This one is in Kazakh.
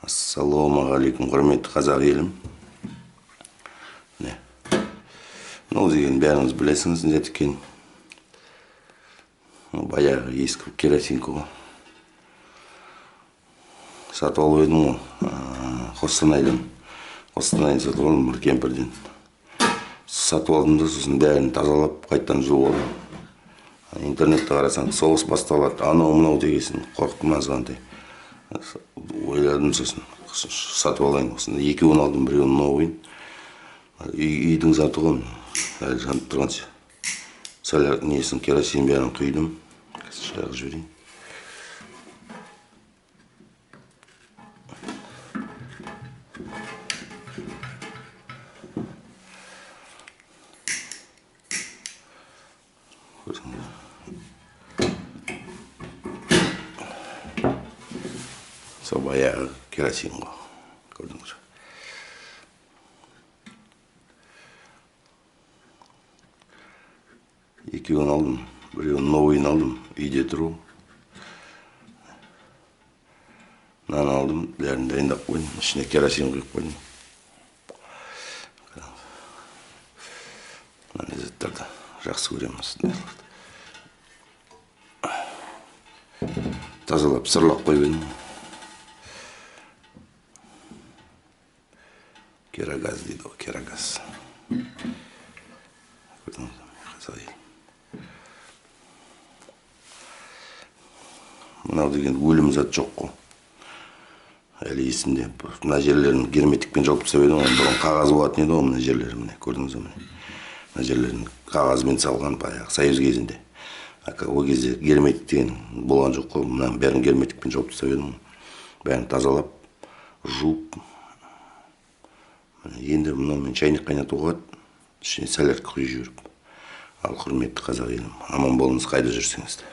Ассалаумағалейкум, құрметті қазақ елім. Мынау деген бәріңіз білесіңіз, не екен. Баяғы ескі керосинка ғой. Сатып алып едім ғой. Қостанайдан сатып алдым, бір кемпірден. Сатып алдым да, сосын бәрін тазалап, қайттан жуып алдым. Интернетте қарасаң, соғыс басталады, анау мынау дегесін, қорықтым азғантай. Ойладым, сосын сатып алайын. Екеуін алдым, біреуін новыйын. Үйдің заты ғой, әлі жанып тұрған ше. Сәл несін, керосин бәрін құйдым. Шайғы жіберейін. Сол баяғы керосин ғой, көрдіңіз. Екеуін алдым, біреуін новыйын алдым, үйде тұру. Мынаны алдым, бәрін дайындап қойдым, ішіне керосин құйып қойдым. Мына заттарды жақсы көреміз. Тазалап, сырлап қойып едім. Керогаз дейді ғой, керогаз. Көрдіңіз бе, қазақ елім. Мынау деген өлім зат жоқ қой. Әлі есімде. Мына жерлерін герметикпен жауып тастап едім, бұрын қағаз болатын еді ғой, мына жерлері, міне, көрдіңіз бе? Мына жерлерін қағазбен салған баяғы Союз кезінде. Ол кезде герметик деген болған жоқ қой, мына бәрін герметикпен жауып тастап едім. Бәрін тазалап, жуып. Енді мынаумен чайник қайнатуға, ішіне сәл құйып жіберіп. Ал құрметті қазақ елім, аман болыңыз, қайда жүрсеңіз де.